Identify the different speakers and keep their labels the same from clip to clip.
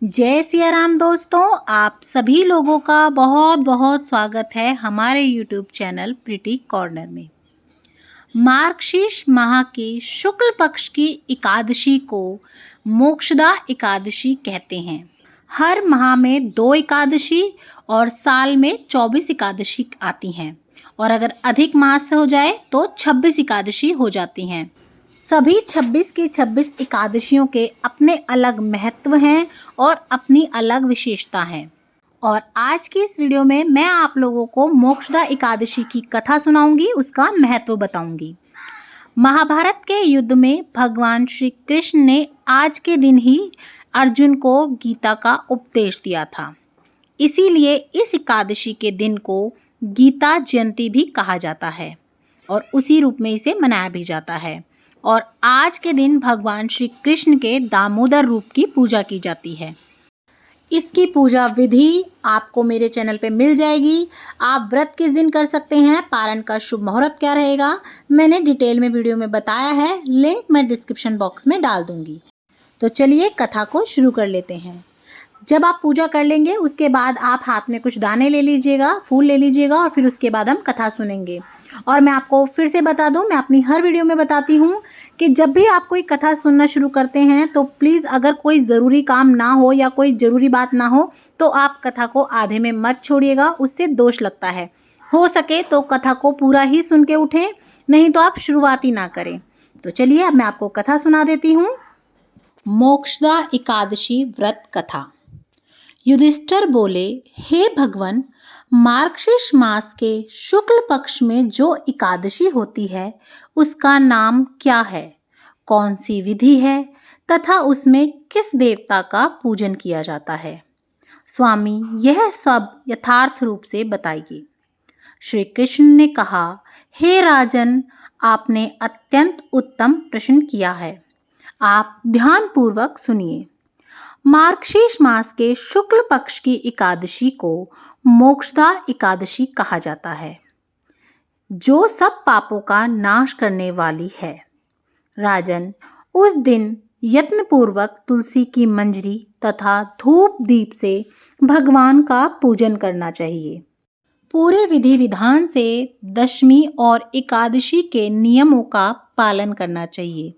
Speaker 1: जय सिया राम दोस्तों, आप सभी लोगों का बहुत बहुत स्वागत है हमारे यूट्यूब चैनल प्रीटी कॉर्नर में। मार्गशीर्ष माह की शुक्ल पक्ष की एकादशी को मोक्षदा एकादशी कहते हैं। हर माह में 2 एकादशी और साल में 24 एकादशी आती हैं और अगर अधिक मास हो जाए तो 26 एकादशी हो जाती हैं। सभी 26 की 26 एकादशियों के अपने अलग महत्व हैं और अपनी अलग विशेषता है। और आज की इस वीडियो में मैं आप लोगों को मोक्षदा एकादशी की कथा सुनाऊंगी, उसका महत्व बताऊंगी। महाभारत के युद्ध में भगवान श्री कृष्ण ने आज के दिन ही अर्जुन को गीता का उपदेश दिया था। इसीलिए इस एकादशी के दिन को गीता जयंती भी कहा जाता है और उसी रूप में इसे मनाया भी जाता है। और आज के दिन भगवान श्री कृष्ण के दामोदर रूप की पूजा की जाती है। इसकी पूजा विधि आपको मेरे चैनल पे मिल जाएगी। आप व्रत किस दिन कर सकते हैं, पारण का शुभ मुहूर्त क्या रहेगा, मैंने डिटेल में वीडियो में बताया है। लिंक मैं डिस्क्रिप्शन बॉक्स में डाल दूंगी। तो चलिए कथा को शुरू कर लेते हैं। जब आप पूजा कर लेंगे उसके बाद आप हाथ में कुछ दाने ले लीजिएगा, फूल ले लीजिएगा और फिर उसके बाद हम कथा सुनेंगे। और मैं आपको फिर से बता दूं, मैं अपनी हर वीडियो में बताती हूँ कि जब भी आप कोई कथा सुनना शुरू करते हैं तो प्लीज़ अगर कोई ज़रूरी काम ना हो या कोई ज़रूरी बात ना हो तो आप कथा को आधे में मत छोड़िएगा, उससे दोष लगता है। हो सके तो कथा को पूरा ही सुन के उठें, नहीं तो आप शुरुआत ही ना करें। तो चलिए अब मैं आपको कथा सुना देती हूँ। मोक्षदा एकादशी व्रत कथा। युधिष्ठिर बोले, हे भगवान, मार्गशीर्ष मास के शुक्ल पक्ष में जो एकादशी होती है उसका नाम क्या है, कौन सी विधि है तथा उसमें किस देवता का पूजन किया जाता है। स्वामी यह सब यथार्थ रूप से बताइए। श्री कृष्ण ने कहा, हे राजन, आपने अत्यंत उत्तम प्रश्न किया है। आप ध्यानपूर्वक सुनिए। मार्गशीर्ष मास के शुक्ल पक्ष की एकादशी को मोक्षदा एकादशी कहा जाता है, जो सब पापों का नाश करने वाली है। राजन, उस दिन यत्नपूर्वक तुलसी की मंजरी तथा धूप दीप से भगवान का पूजन करना चाहिए। पूरे विधि विधान से दशमी और एकादशी के नियमों का पालन करना चाहिए।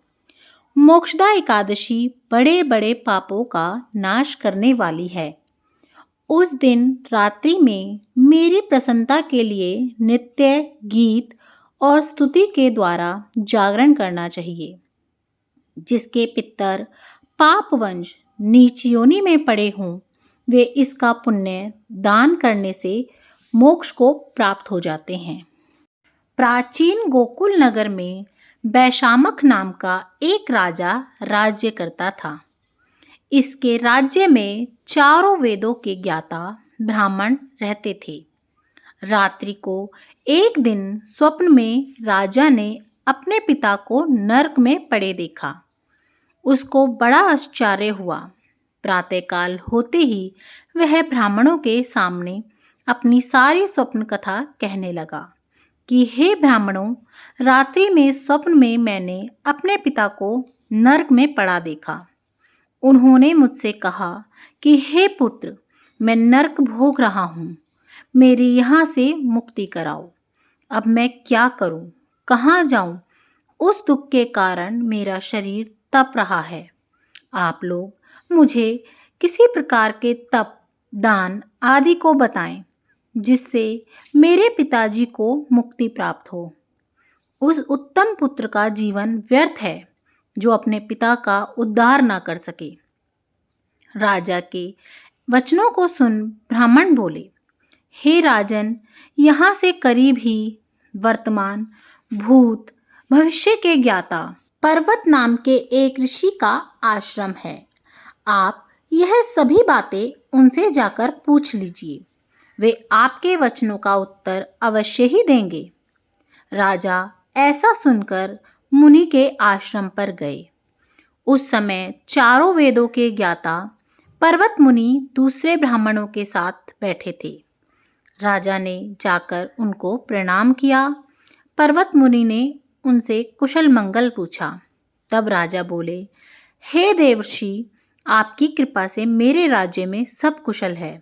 Speaker 1: मोक्षदा एकादशी बड़े बड़े पापों का नाश करने वाली है। उस दिन रात्रि में मेरी प्रसन्नता के लिए नृत्य, गीत और स्तुति के द्वारा जागरण करना चाहिए। जिसके पितर पापवंश नीच योनि में पड़े हों, वे इसका पुण्य दान करने से मोक्ष को प्राप्त हो जाते हैं। प्राचीन गोकुल नगर में वैशामक नाम का एक राजा राज्य करता था। इसके राज्य में चारों वेदों के ज्ञाता ब्राह्मण रहते थे। रात्रि को एक दिन स्वप्न में राजा ने अपने पिता को नरक में पड़े देखा। उसको बड़ा आश्चर्य हुआ। प्रातःकाल होते ही वह ब्राह्मणों के सामने अपनी सारी स्वप्न कथा कहने लगा कि हे ब्राह्मणों, रात्रि में स्वप्न में मैंने अपने पिता को नरक में पड़ा देखा। उन्होंने मुझसे कहा कि हे पुत्र, मैं नरक भोग रहा हूँ, मेरी यहाँ से मुक्ति कराओ। अब मैं क्या करूँ, कहाँ जाऊँ? उस दुख के कारण मेरा शरीर तप रहा है। आप लोग मुझे किसी प्रकार के तप, दान आदि को बताएं, जिससे मेरे पिताजी को मुक्ति प्राप्त हो। उस उत्तम पुत्र का जीवन व्यर्थ है जो अपने पिता का उद्धार ना कर सके। राजा के वचनों को सुन ब्राह्मण बोले, हे राजन, यहाँ से करीब ही वर्तमान, भूत, भविष्य के ज्ञाता पर्वत नाम के एक ऋषि का आश्रम है। आप यह सभी बातें उनसे जाकर पूछ लीजिए, वे आपके वचनों का उत्तर अवश्य ही देंगे। राजा ऐसा सुनकर मुनि के आश्रम पर गए। उस समय चारों वेदों के ज्ञाता पर्वत मुनि दूसरे ब्राह्मणों के साथ बैठे थे। राजा ने जाकर उनको प्रणाम किया। पर्वत मुनि ने उनसे कुशल मंगल पूछा। तब राजा बोले, हे देवर्षि, आपकी कृपा से मेरे राज्य में सब कुशल है,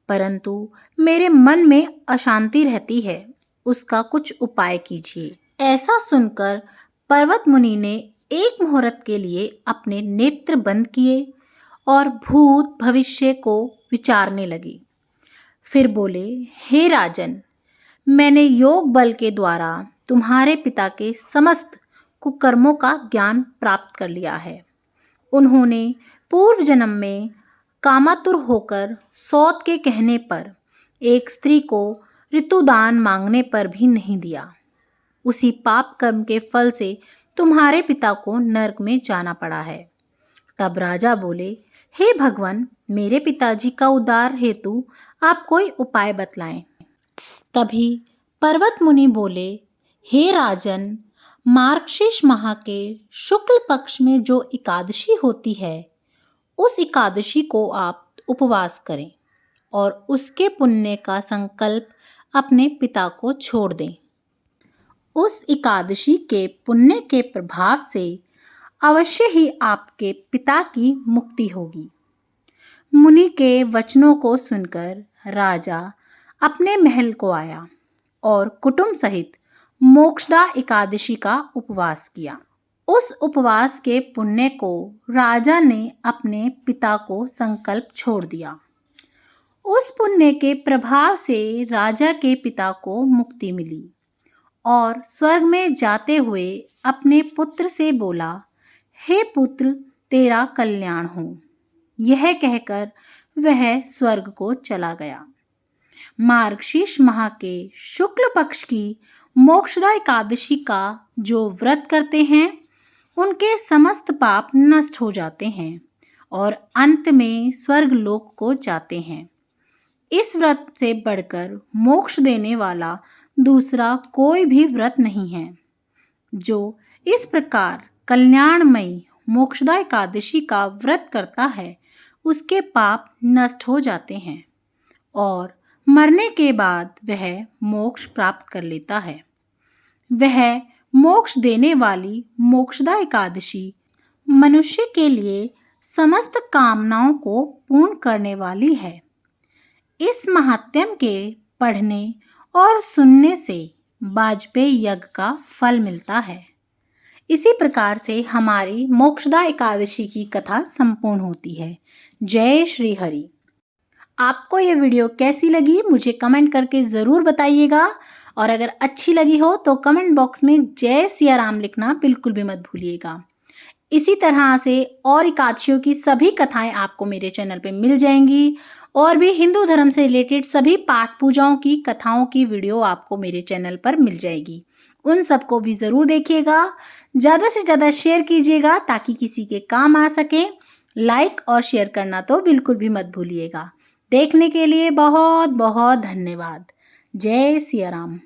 Speaker 1: परंतु मेरे मन में अशांति रहती है, उसका कुछ उपाय कीजिए। ऐसा सुनकर पर्वत मुनि ने एक मुहूर्त के लिए अपने नेत्र बंद किए और भूत भविष्य को विचारने लगे। फिर बोले, हे राजन, मैंने योग बल के द्वारा तुम्हारे पिता के समस्त कुकर्मों का ज्ञान प्राप्त कर लिया है। उन्होंने पूर्व जन्म में कामातुर होकर सौत के कहने पर एक स्त्री को ऋतुदान मांगने पर भी नहीं दिया। उसी पाप कर्म के फल से तुम्हारे पिता को नरक में जाना पड़ा है। तब राजा बोले, हे भगवान, मेरे पिताजी का उद्धार हेतु आप कोई उपाय बतलाएं। तभी पर्वत मुनि बोले, हे राजन, मार्गशीर्ष माह के शुक्ल पक्ष में जो एकादशी होती है, उस एकादशी को आप उपवास करें और उसके पुण्य का संकल्प अपने पिता को छोड़ दें। उस एकादशी के पुण्य के प्रभाव से अवश्य ही आपके पिता की मुक्ति होगी। मुनि के वचनों को सुनकर राजा अपने महल को आया और कुटुंब सहित मोक्षदा एकादशी का उपवास किया। उस उपवास के पुण्य को राजा ने अपने पिता को संकल्प छोड़ दिया। उस पुण्य के प्रभाव से राजा के पिता को मुक्ति मिली और स्वर्ग में जाते हुए अपने पुत्र से बोला, हे पुत्र, तेरा कल्याण हो। यह कहकर वह स्वर्ग को चला गया। मार्गशीर्ष माह के शुक्ल पक्ष की मोक्षदा एकादशी का जो व्रत करते हैं, उनके समस्त पाप नष्ट हो जाते हैं और अंत में स्वर्ग लोक को जाते हैं। इस व्रत से बढ़कर मोक्ष देने वाला दूसरा कोई भी व्रत नहीं है। जो इस प्रकार कल्याणमयी मोक्षदा एकादशी का व्रत करता है, उसके पाप नष्ट हो जाते हैं और मरने के बाद वह मोक्ष प्राप्त कर लेता है। वह मोक्ष देने वाली मोक्षदा एकादशी मनुष्य के लिए समस्त कामनाओं को पूर्ण करने वाली है। इस महात्म्य के पढ़ने और सुनने से वाजपेयी यज्ञ का फल मिलता है। इसी प्रकार से हमारी मोक्षदा एकादशी की कथा संपूर्ण होती है। जय श्री हरि। आपको ये वीडियो कैसी लगी मुझे कमेंट करके ज़रूर बताइएगा, और अगर अच्छी लगी हो तो कमेंट बॉक्स में जय सिया राम लिखना बिल्कुल भी मत भूलिएगा। इसी तरह से और एकादशियों की सभी कथाएं आपको मेरे चैनल पे मिल जाएंगी, और भी हिंदू धर्म से रिलेटेड सभी पाठ पूजाओं की कथाओं की वीडियो आपको मेरे चैनल पर मिल जाएगी। उन सबको भी ज़रूर देखिएगा, ज़्यादा से ज़्यादा शेयर कीजिएगा ताकि किसी के काम आ सके। लाइक और शेयर करना तो बिल्कुल भी मत भूलिएगा। देखने के लिए बहुत बहुत धन्यवाद। जय सिया राम।